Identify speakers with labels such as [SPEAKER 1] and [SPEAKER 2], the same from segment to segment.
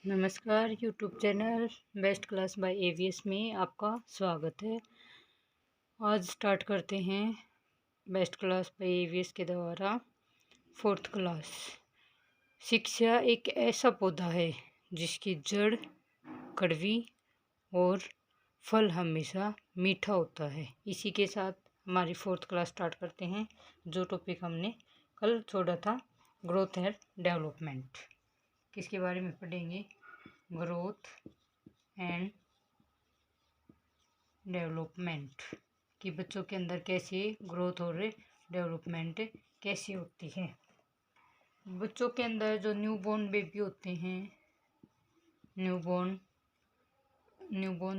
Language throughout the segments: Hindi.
[SPEAKER 1] नमस्कार YouTube channel best class by AVS में आपका स्वागत है। आज स्टार्ट करते हैं बेस्ट क्लास बाय एवीएस के द्वारा 4th क्लास। शिक्षा एक ऐसा पौधा है जिसकी जड़ कड़वी और फल हमेशा मीठा होता है। इसी के साथ हमारी 4th क्लास स्टार्ट करते हैं। जो टॉपिक हमने कल छोड़ा था, ग्रोथ एंड डेवलपमेंट, किसके बारे में पढ़ेंगे? ग्रोथ एंड डेवलपमेंट, कि बच्चों के अंदर कैसे ग्रोथ और डेवलपमेंट कैसे होती है। बच्चों के अंदर जो न्यूबॉर्न बेबी होते हैं, न्यूबॉर्न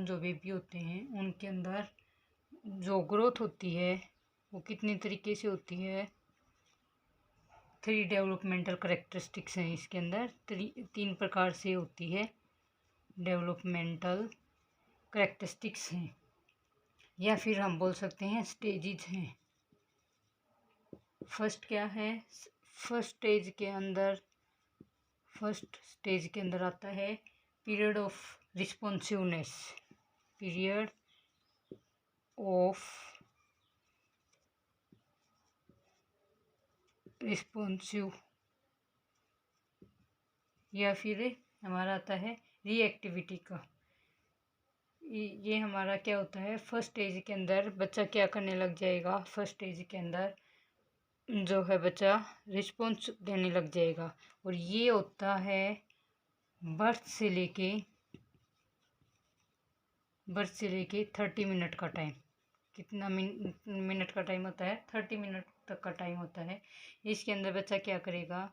[SPEAKER 1] जो बेबी होते हैं, उनके अंदर जो ग्रोथ होती है वो कितने तरीके से होती है। 3 डेवलपमेंटल करेक्टरिस्टिक्स हैं इसके अंदर, 3 प्रकार से होती है डेवलपमेंटल करेक्टरिस्टिक्स हैं, या फिर हम बोल सकते हैं स्टेजेस हैं। फर्स्ट क्या है? फर्स्ट स्टेज के अंदर आता है period of responsiveness. Period of responsive, या फिर हमारा आता है रिएक्टिविटी का। ये हमारा क्या होता है? फर्स्ट स्टेज के अंदर बच्चा क्या करने लग जाएगा? फर्स्ट स्टेज के अंदर जो है बच्चा रिस्पॉन्स देने लग जाएगा, और ये होता है बर्थ से लेके 30 मिनट का टाइम। कितना मिनट का टाइम होता है? 30 मिनट तक का टाइम होता है। इसके अंदर बच्चा क्या करेगा?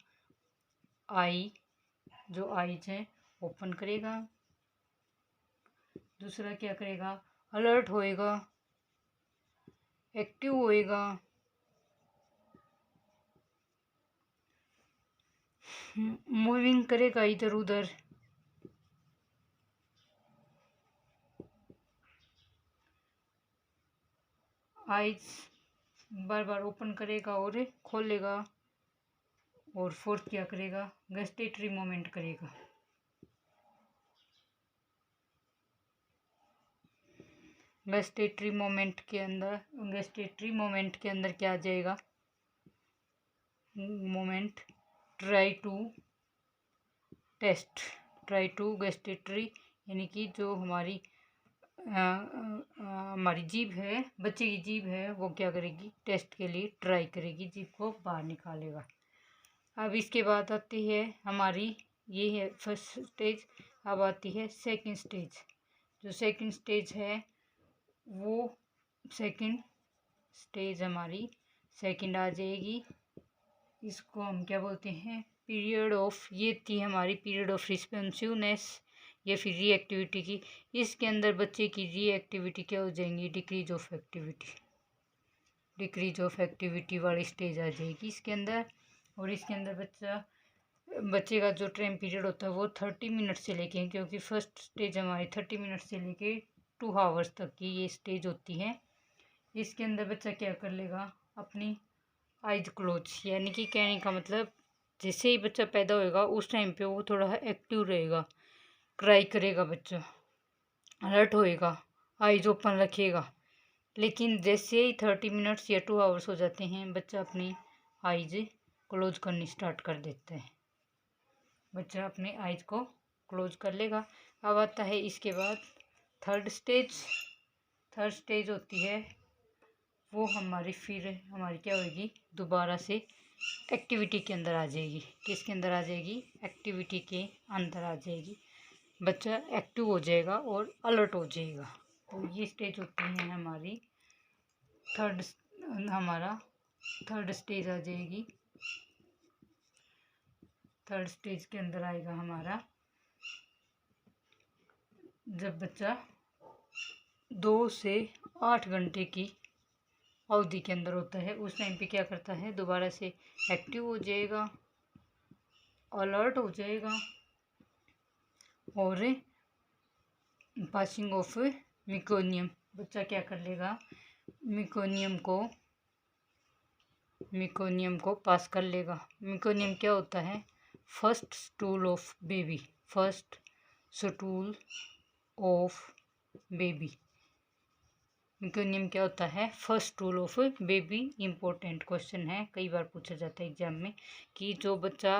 [SPEAKER 1] जो आईज है ओपन करेगा। दूसरा क्या करेगा? अलर्ट होएगा, एक्टिव होएगा, मूविंग करेगा इधर उधर, आईज बार बार ओपन करेगा और खोलेगा। और फोर्थ क्या करेगा? गस्टेटरी मूवमेंट करेगा। गस्टेटरी मूवमेंट के अंदर क्या आ जाएगा? मोमेंट ट्राई टू गस्टेटरी, यानी कि जो हमारी जीभ है, बच्चे की जीभ है, वो क्या करेगी? टेस्ट के लिए ट्राई करेगी, जीभ को बाहर निकालेगा। अब इसके बाद आती है हमारी, ये है फर्स्ट स्टेज। अब आती है सेकंड स्टेज। जो सेकंड स्टेज है वो सेकंड स्टेज हमारी सेकंड आ जाएगी। इसको हम क्या बोलते हैं? पीरियड ऑफ, ये थी हमारी पीरियड ऑफ रिस्पॉन्सिवनेस या फिर रिएक्टिविटी की। इसके अंदर बच्चे की रिएक्टिविटी क्या हो जाएंगी? डिक्रीज ऑफ एक्टिविटी वाली स्टेज आ जाएगी इसके अंदर। और इसके अंदर बच्चे का जो टाइम पीरियड होता है वो 30 मिनट से लेके, क्योंकि फर्स्ट स्टेज हमारी 30 मिनट से लेके 2 आवर्स तक की ये स्टेज होती है। इसके अंदर बच्चा क्या कर लेगा? अपनी आइज क्लोज, यानी कि कहने का मतलब जैसे ही बच्चा पैदा होएगा उस टाइम पे वो थोड़ा एक्टिव रहेगा, क्राई करेगा, बच्चा अलर्ट होएगा, आइज ओपन रखेगा। लेकिन जैसे ही 30 मिनट्स या 2 आवर्स हो जाते हैं, बच्चा अपनी आइज क्लोज करनी स्टार्ट कर देता है। बच्चा अपने आइज को क्लोज कर लेगा। अब आता है इसके बाद थर्ड स्टेज होती है वो हमारी क्या होगी? दोबारा से एक्टिविटी के अंदर आ जाएगी। किसके अंदर आ जाएगी? एक्टिविटी के अंदर आ जाएगी। बच्चा एक्टिव हो जाएगा और अलर्ट हो जाएगा। तो ये स्टेज होती है हमारी थर्ड स्टेज आ जाएगी। थर्ड स्टेज के अंदर आएगा हमारा जब बच्चा 2 से 8 घंटे की अवधि के अंदर होता है। उस टाइम पे क्या करता है? दोबारा से एक्टिव हो जाएगा, अलर्ट हो जाएगा, और पासिंग ऑफ मिकोनियम, बच्चा क्या कर लेगा? मिकोनियम को पास कर लेगा। मिकोनियम क्या होता है? First stool of baby, first stool of baby. Meconium क्या होता है? First stool of baby. Important question है, कई बार पूछा जाता है एग्जाम में कि जो बच्चा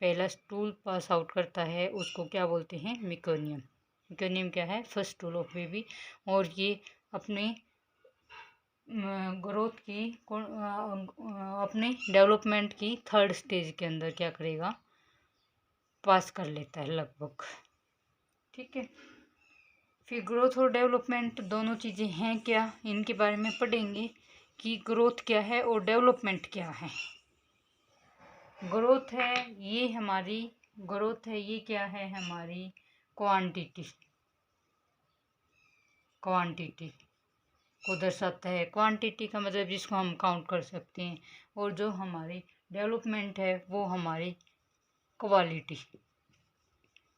[SPEAKER 1] पहला स्टूल पास आउट करता है उसको क्या बोलते हैं? मेकोनियम। मेकोनियम क्या है? First stool of baby. और ये अपने ग्रोथ की अपने डेवलपमेंट की थर्ड स्टेज के अंदर क्या करेगा? पास कर लेता है लगभग। ठीक है, फिर ग्रोथ और डेवलपमेंट दोनों चीज़ें हैं क्या, इनके बारे में पढ़ेंगे कि ग्रोथ क्या है और डेवलपमेंट क्या है। ग्रोथ है ये हमारी, ग्रोथ है ये क्या है? हमारी क्वांटिटी, क्वांटिटी को दर्शाता है। क्वांटिटी का मतलब जिसको हम काउंट कर सकते हैं, और जो हमारी डेवलपमेंट है वो हमारी क्वालिटी।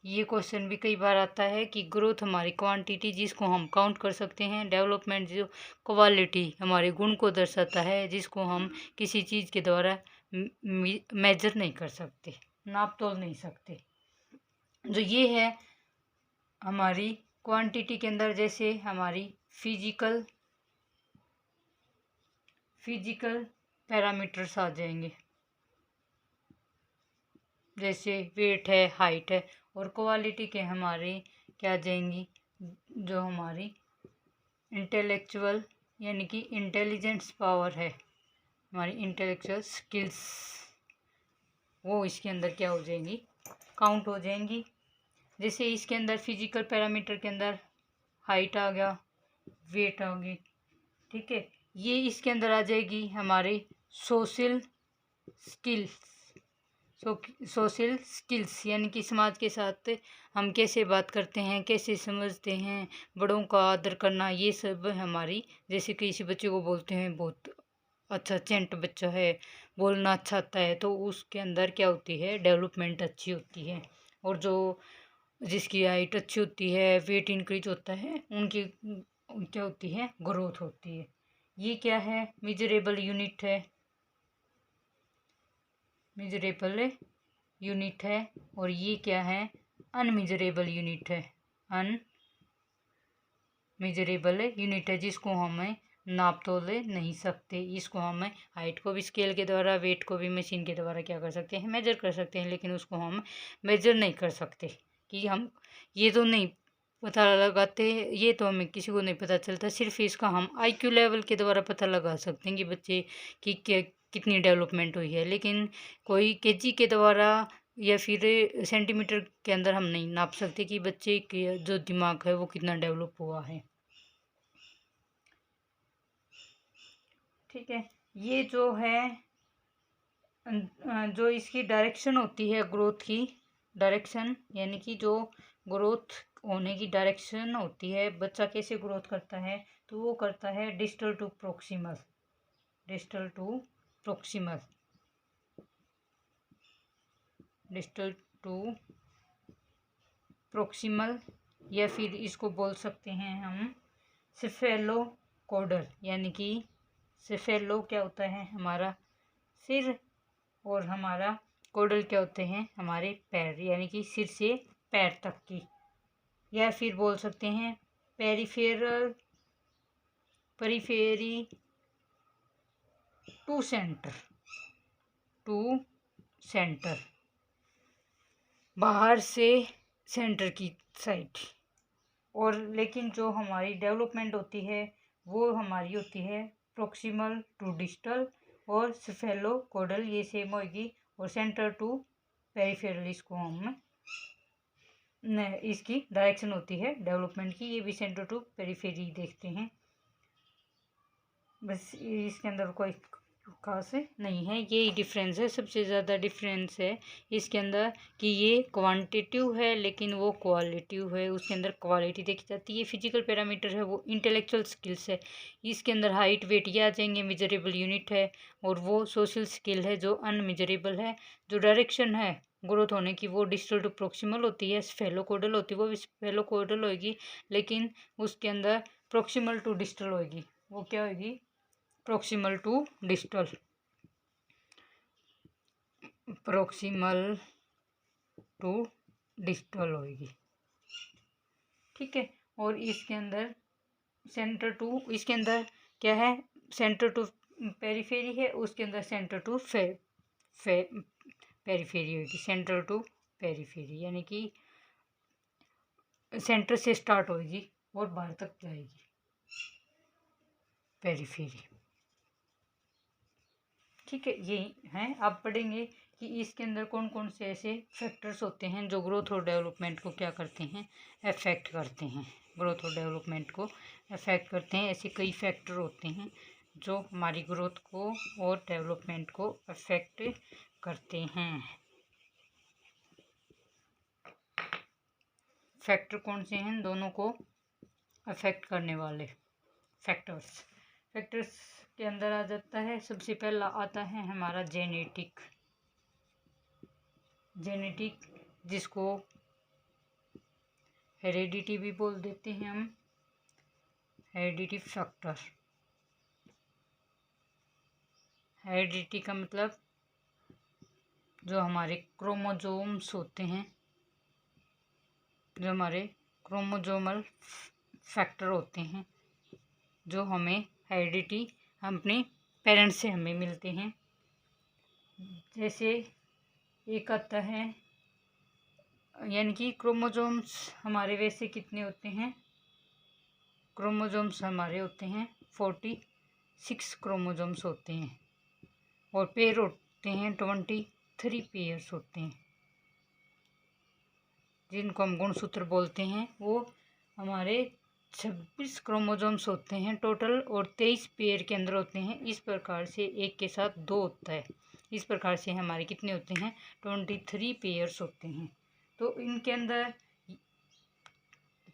[SPEAKER 1] ये क्वेश्चन भी कई बार आता है कि ग्रोथ हमारी क्वांटिटी जिसको हम काउंट कर सकते हैं, डेवलपमेंट जो क्वालिटी हमारे गुण को दर्शाता है जिसको हम किसी चीज़ के द्वारा मेजर नहीं कर सकते, नाप तोल नहीं सकते। जो ये है हमारी क्वांटिटी के अंदर, जैसे हमारी फिजिकल पैरामीटर्स आ जाएंगे, जैसे वेट है, हाइट है। और क्वालिटी के हमारे क्या आ जाएंगी? जो हमारी इंटेलेक्चुअल यानी कि इंटेलिजेंस पावर है, हमारी इंटेलेक्चुअल स्किल्स, वो इसके अंदर क्या हो जाएंगी? काउंट हो जाएंगी। जैसे इसके अंदर फिजिकल पैरामीटर के अंदर हाइट आ गया, वेट आ गई। ठीक है, ये इसके अंदर आ जाएगी हमारे सोशल स्किल्स। सोशल स्किल्स यानी कि समाज के साथ हम कैसे बात करते हैं, कैसे समझते हैं, बड़ों का आदर करना, ये सब हमारी, जैसे किसी बच्चे को बोलते हैं बहुत अच्छा चेंट बच्चा है, बोलना अच्छा आता है, तो उसके अंदर क्या होती है? डेवलपमेंट अच्छी होती है। और जो जिसकी हाइट अच्छी होती है, वेट इंक्रीज होता है, उनकी क्या होती है? ग्रोथ होती है। ये क्या है? मेजरेबल यूनिट है, मेजरेबल यूनिट है। और ये क्या है? अनमेजरेबल यूनिट है, अनमेजरेबल यूनिट है जिसको हमें नाप तोल नहीं सकते। इसको हम हाइट को भी स्केल के द्वारा, वेट को भी मशीन के द्वारा क्या कर सकते हैं? मेजर कर सकते हैं, लेकिन उसको हम मेजर नहीं कर सकते। कि हम ये तो नहीं पता लगाते, ये तो हमें किसी को नहीं पता चलता, सिर्फ इसका हम IQ लेवल के द्वारा पता लगा सकते हैं कि बच्चे की कितनी डेवलपमेंट हुई है, लेकिन कोई केजी के द्वारा या फिर सेंटीमीटर के अंदर हम नहीं नाप सकते कि बच्चे के जो दिमाग है वो कितना डेवलप हुआ है। ठीक है, ये जो है जो इसकी डायरेक्शन होती है, ग्रोथ की डायरेक्शन, यानी कि जो ग्रोथ होने की डायरेक्शन होती है, बच्चा कैसे ग्रोथ करता है, तो वो करता है distal to proximal, distal to proximal, distal to proximal, या फिर इसको बोल सकते हैं हम सेफेलोकोडल, यानी कि सेफेलो क्या होता है? हमारा सिर, और हमारा कोडल क्या होते हैं? हमारे पैर, यानी कि सिर से पैर तक की। या फिर बोल सकते हैं peripheral, periphery to centre, to centre, बाहर से सेंटर की साइड। और लेकिन जो हमारी डेवलपमेंट होती है वो हमारी होती है प्रोक्सिमल टू डिस्टल, और सेफेलोकोडल ये सेम होगी, और सेंटर टू पेरिफेरल इसको हम इसकी डायरेक्शन होती है डेवलपमेंट की। ये भी सेंटर टू पेरिफेरी देखते हैं, बस इसके अंदर कोई खास नहीं है, यही डिफरेंस है, सबसे ज़्यादा डिफरेंस है इसके अंदर कि ये क्वांटिटिव है लेकिन वो क्वालिटिव है, उसके अंदर क्वालिटी देखी जाती है। फिजिकल पैरामीटर है वो इंटेलेक्चुअल स्किल्स है, इसके अंदर हाइट वेट ये आ जाएंगे, मेजरेबल यूनिट है। और वो सोशल स्किल है जो अनमेजरेबल है। जो डायरेक्शन है ग्रोथ होने की वो डिस्टल टू प्रोक्सिमल होती है, स्फेलोकोडल होती है, वो भी स्फेलोकोडल होगी, लेकिन उसके अंदर प्रोक्सिमल टू डिस्टल होगी, वो क्या होगी? Proximal to distal, proximal to distal होगी, ठीक है। और इसके अंदर सेंटर टू, इसके अंदर क्या है, सेंटर टू पेरिफेरी है, उसके अंदर सेंटर टू पेरिफेरी होगी। सेंटर टू पेरिफेरी यानी कि सेंटर से स्टार्ट होगी और बाहर तक जाएगी पेरिफेरी, ठीक है। यही है, आप पढ़ेंगे कि इसके अंदर कौन कौन से ऐसे फैक्टर्स होते हैं जो ग्रोथ और डेवलपमेंट को क्या करते हैं, अफेक्ट करते हैं। ग्रोथ और डेवलपमेंट को अफेक्ट करते हैं, ऐसे कई फैक्टर होते हैं जो हमारी ग्रोथ को और डेवलपमेंट को अफेक्ट करते हैं। फैक्टर कौन से हैं दोनों को अफेक्ट करने वाले फैक्टर्स? फैक्टर्स के अंदर आ जाता है, सबसे पहला आता है हमारा जेनेटिक, जिसको हेरेडिटी भी बोल देते हैं हम, हेरेडिटी फैक्टर। हेरेडिटी का मतलब जो हमारे क्रोमोसोम्स होते हैं, जो हमारे क्रोमोसोमल फैक्टर होते हैं, जो हमें हेरेडिटी हम अपने पेरेंट्स से हमें मिलते हैं। जैसे एक आता है, यानी कि क्रोमोसोम्स हमारे वैसे कितने होते हैं, क्रोमोसोम्स हमारे होते हैं 46 क्रोमोसोम्स होते हैं, और पेयर होते हैं 23 पेयर्स होते हैं, जिनको हम गुणसूत्र बोलते हैं। वो हमारे 26 क्रोमोसोम्स होते हैं टोटल, और 23 पेयर के अंदर होते हैं। इस प्रकार से एक के साथ 2 होता है, इस प्रकार से हमारे कितने होते हैं, 23 पेयर्स होते हैं। तो इनके अंदर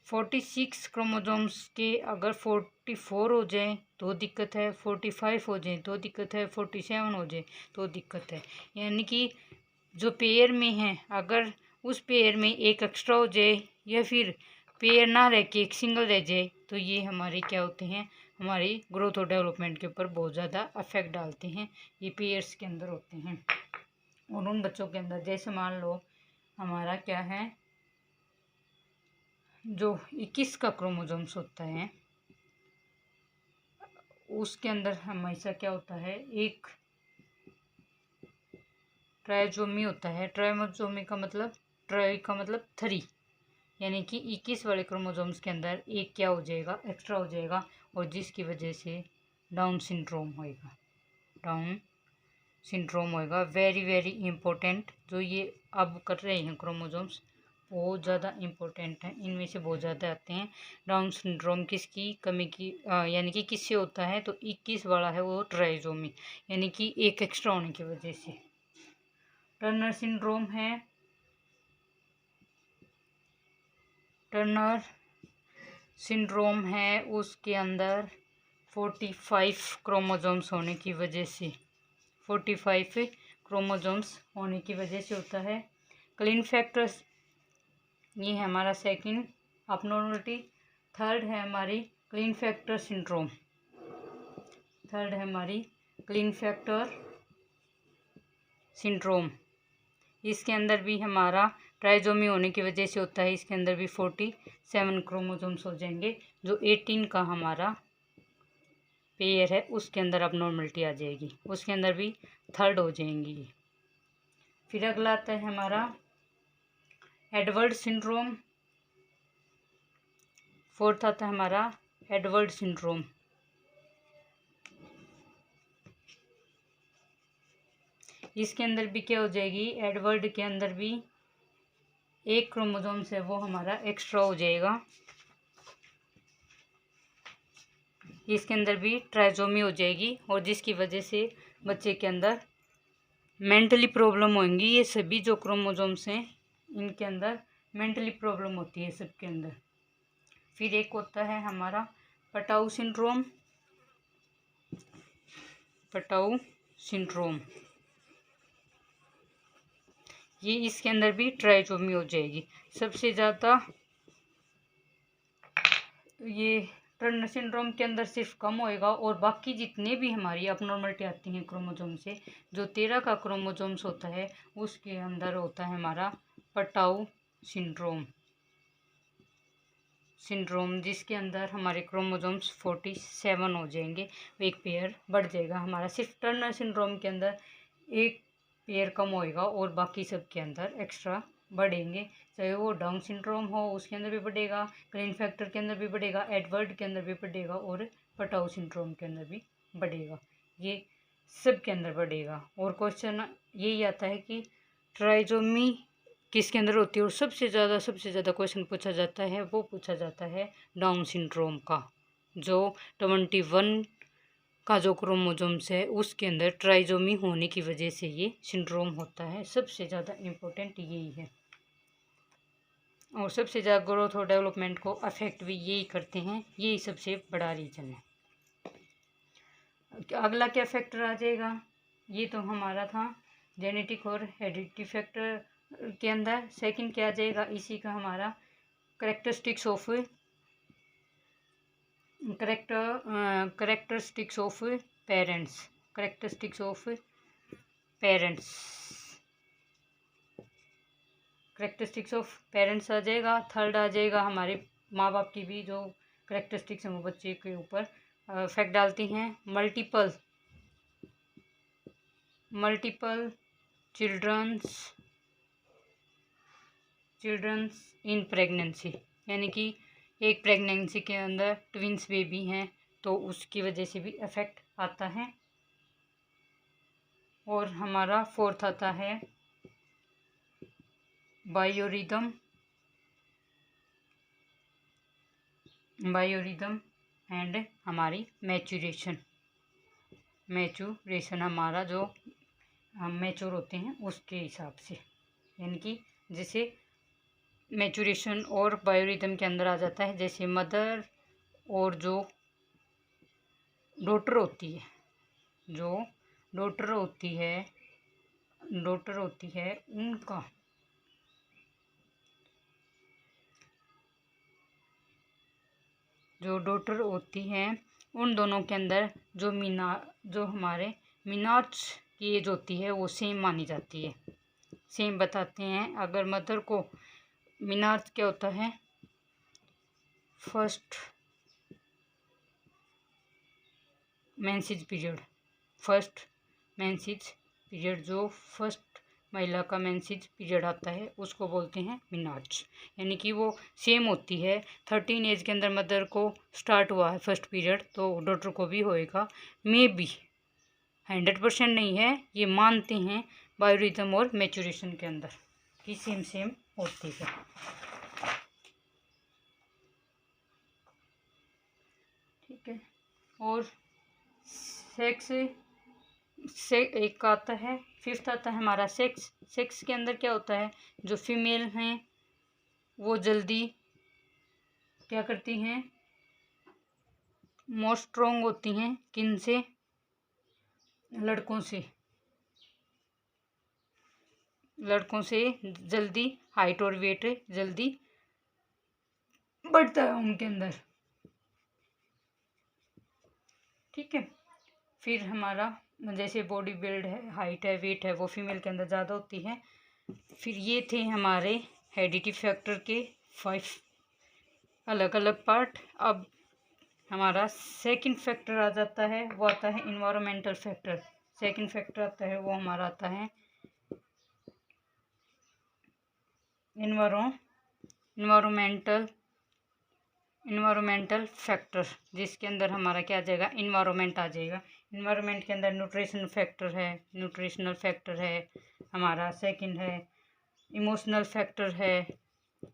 [SPEAKER 1] 46 क्रोमोसोम्स के अगर 44 हो जाए तो दिक्कत है, 45 हो जाए तो दिक्कत है, 47 हो जाए तो दिक्कत है। यानी कि जो पेयर में है, अगर उस पेयर में एक एक्स्ट्रा हो जाए या फिर पेयर ना रह के एक सिंगल रह जाए, तो ये हमारे क्या होते हैं, हमारी ग्रोथ और डेवलपमेंट के ऊपर बहुत ज़्यादा अफेक्ट डालते हैं। ये पेयर्स के अंदर होते हैं। और उन बच्चों के अंदर जैसे मान लो हमारा क्या है, जो 21 का क्रोमोसोम्स होता है, उसके अंदर हमेशा क्या होता है, एक ट्राइजोमी होता है। ट्राइजोमी का मतलब, ट्राई का मतलब 3, यानी कि 21 वाले क्रोमोसोम्स के अंदर एक क्या हो जाएगा, एक्स्ट्रा हो जाएगा, और जिसकी वजह से डाउन सिंड्रोम होएगा। डाउन सिंड्रोम होएगा। वेरी वेरी इम्पोर्टेंट, जो ये अब कर रहे हैं क्रोमोसोम्स, बहुत ज़्यादा इम्पोर्टेंट हैं। इनमें से बहुत ज़्यादा आते हैं। डाउन सिंड्रोम किसकी कमी की, यानी कि किससे होता है, तो 21 वाला है वो ट्राइजोमी, यानी कि एक एक्स्ट्रा होने की वजह से। टर्नर सिंड्रोम है, टर्नर सिंड्रोम है, उसके अंदर 45 क्रोमोसोम्स होने की वजह से, 45 क्रोमोसोम्स होने की वजह से होता है। क्लीन फैक्टर्स, ये है हमारा सेकंड अबनॉर्मलिटी। थर्ड है हमारी क्लीन फैक्टर सिंड्रोम, थर्ड है हमारी क्लीन फैक्टर सिंड्रोम। इसके अंदर भी हमारा ट्राइजोमी होने की वजह से होता है। इसके अंदर भी 47 क्रोमोसोम्स हो जाएंगे, जो 18 का हमारा पेयर है उसके अंदर अबनॉर्मलिटी आ जाएगी, उसके अंदर भी थर्ड हो जाएंगी। फिर अगला आता है हमारा एडवर्ड सिंड्रोम, फोर्थ आता है हमारा एडवर्ड सिंड्रोम। इसके अंदर भी क्या हो जाएगी, एडवर्ड के अंदर भी एक क्रोमोसोम्स है वो हमारा एक्स्ट्रा हो जाएगा। इसके अंदर भी ट्राइजोमी हो जाएगी, और जिसकी वजह से बच्चे के अंदर मेंटली प्रॉब्लम होंगी। ये सभी जो क्रोमोसोम्स हैं इनके अंदर मेंटली प्रॉब्लम होती है सबके अंदर। फिर एक होता है हमारा पटाऊ सिंड्रोम, पटाऊ सिंड्रोम, ये इसके अंदर भी ट्राइजोमी हो जाएगी। सबसे ज़्यादा ये टर्नर सिंड्रोम के अंदर सिर्फ कम होएगा, और बाकी जितने भी हमारी अबनॉर्मलिटी आती हैं क्रोमोसोम से, जो 13 का क्रोमोसोम्स होता है उसके अंदर होता है हमारा पटाऊ सिंड्रोम जिसके अंदर हमारे क्रोमोसोम्स 47 हो जाएंगे, एक पेयर बढ़ जाएगा हमारा। सिर्फ टर्नर सिंड्रोम के अंदर एक पेयर कम होएगा और बाकी सब के अंदर एक्स्ट्रा बढ़ेंगे। चाहे वो डाउन सिंड्रोम हो उसके अंदर भी बढ़ेगा, क्लीन फैक्टर के अंदर भी बढ़ेगा, एडवर्ड के अंदर भी बढ़ेगा और पटाउ सिंड्रोम के अंदर भी बढ़ेगा, ये सब के अंदर बढ़ेगा। और क्वेश्चन यही आता है कि ट्राइजोमी किसके अंदर होती है, और सबसे ज़्यादा क्वेश्चन पूछा जाता है, वो पूछा जाता है डाउन सिंड्रोम का। जो 21 का जो क्रोमोसोम्स है उसके अंदर ट्राइजोमी होने की वजह से ये सिंड्रोम होता है, सबसे ज़्यादा इम्पोर्टेंट यही है। और सबसे ज़्यादा ग्रोथ और डेवलपमेंट को अफेक्ट भी यही करते हैं, यही सबसे बड़ा रीज़न है। अगला क्या फैक्टर आ जाएगा, ये तो हमारा था जेनेटिक और हेरिडिटी फैक्टर के अंदर। सेकंड क्या आ जाएगा इसी का हमारा करेक्टरिस्टिक्स ऑफ पेरेंट्स आ जाएगा। थर्ड आ जाएगा हमारे माँ बाप की भी जो करेक्टरिस्टिक्स हैं वो बच्चे के ऊपर इफेक्ट डालती हैं। मल्टीपल चिल्ड्रंस इन प्रेगनेंसी, यानी कि एक प्रेगनेंसी के अंदर ट्विंस बेबी हैं तो उसकी वजह से भी इफेक्ट आता है। और हमारा फोर्थ आता है बायोरिदम एंड हमारी मैचुरेशन हमारा जो हम मैच्योर होते हैं उसके हिसाब से, यानी कि जैसे मैचुरेशन और बायोरिदम के अंदर आ जाता है। जैसे मदर और जो डॉटर होती है उनका जो डॉटर होती है उन दोनों के अंदर जो हमारे मीनार्स की एज होती है वो सेम मानी जाती है, सेम बताते हैं। अगर मदर को मीनार्स क्या होता है, फर्स्ट मेंसेज पीरियड, जो फर्स्ट महिला का मेंसेज पीरियड आता है उसको बोलते हैं मीनार्स, यानी कि वो सेम होती है। 13 एज के अंदर मदर को स्टार्ट हुआ है फर्स्ट पीरियड तो डॉटर को भी होएगा, मे बी 100% नहीं है, ये मानते हैं बायोरिदम और मैचुरेशन के अंदर कि सेम होती है। ठीक है। और सेक्स से एक आता है, फिफ्थ आता है हमारा सेक्स के अंदर क्या होता है, जो फीमेल हैं वो जल्दी क्या करती हैं, मोर स्ट्रॉन्ग होती हैं, किन से, लड़कों से जल्दी हाइट और वेट जल्दी बढ़ता है उनके अंदर। ठीक है। फिर हमारा जैसे बॉडी बिल्ड है, हाइट है, वेट है, वो फीमेल के अंदर ज़्यादा होती है। फिर ये थे हमारे हेरिडिटी फैक्टर के 5 अलग अलग पार्ट। अब हमारा सेकंड फैक्टर आ जाता है, वो आता है इन्वायरमेंटल फैक्टर। सेकंड फैक्टर आता है वो हमारा आता है इन्वायरमेंटल फैक्टर, जिसके अंदर हमारा क्या आ जाएगा, इन्वायरमेंट आ जाएगा। इन्वायरमेंट के अंदर न्यूट्रिशनल फैक्टर है हमारा। सेकंड है इमोशनल फैक्टर है,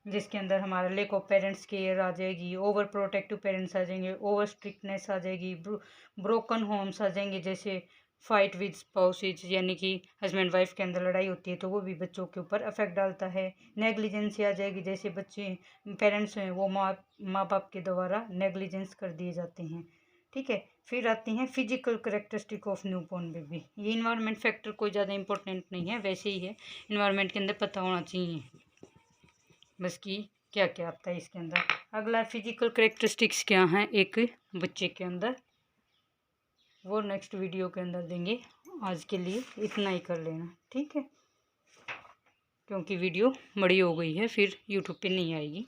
[SPEAKER 1] जिसके अंदर हमारा लेक ऑफ पेरेंट्स केयर आ जाएगी, ओवर प्रोटेक्टिव पेरेंट्स आ जाएंगे, ओवर स्ट्रिक्टनेस आ जाएगी, ब्रोकन होम्स आ जाएंगे, जैसे फाइट विद स्पाउसेज, यानी कि हस्बैंड वाइफ के अंदर लड़ाई होती है तो वो भी बच्चों के ऊपर अफेक्ट डालता है। नेग्लिजेंसी आ जाएगी, जैसे बच्चे पेरेंट्स हैं वो माँ बाप के द्वारा नेग्लिजेंस कर दिए जाते हैं। ठीक है। फिर आती हैं physical characteristic of newborn baby. ये इन्वायरमेंट फैक्टर कोई ज़्यादा इंपॉर्टेंट नहीं है, वैसे ही है, इन्वायरमेंट के अंदर पता होना चाहिए बस कि क्या क्या आता है इसके अंदर। अगला फिजिकल करेक्टरिस्टिक्स क्या हैं एक बच्चे के अंदर, वो नेक्स्ट वीडियो के अंदर देंगे। आज के लिए इतना ही कर लेना, ठीक है। क्योंकि वीडियो बड़ी हो गई है, फिर यूट्यूब पे नहीं आएगी।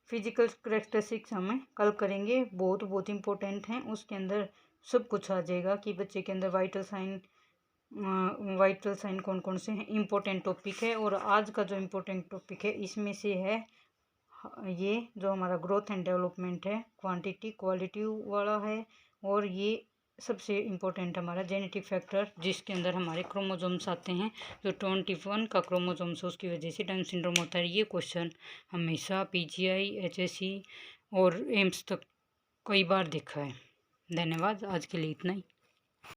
[SPEAKER 1] फिजिकल करेक्टरिस्टिक्स हमें कल करेंगे, बहुत इंपॉर्टेंट हैं। उसके अंदर सब कुछ आ जाएगा कि बच्चे के अंदर वाइटल साइन कौन कौन से हैं, इम्पोर्टेंट टॉपिक है। और आज का जो इम्पोर्टेंट टॉपिक है इसमें से है ये जो हमारा ग्रोथ एंड डेवलपमेंट है, क्वांटिटी क्वालिटी वाला है। और ये सबसे इम्पोर्टेंट हमारा जेनेटिक फैक्टर, जिसके अंदर हमारे क्रोमोजोम्स आते हैं। जो 21 का क्रोमोजोम्स है उसकी वजह से डाउन सिंड्रोम होता है। ये क्वेश्चन हमेशा PGI HSC और एम्स तक कई बार देखा है। धन्यवाद, आज के लिए इतना ही।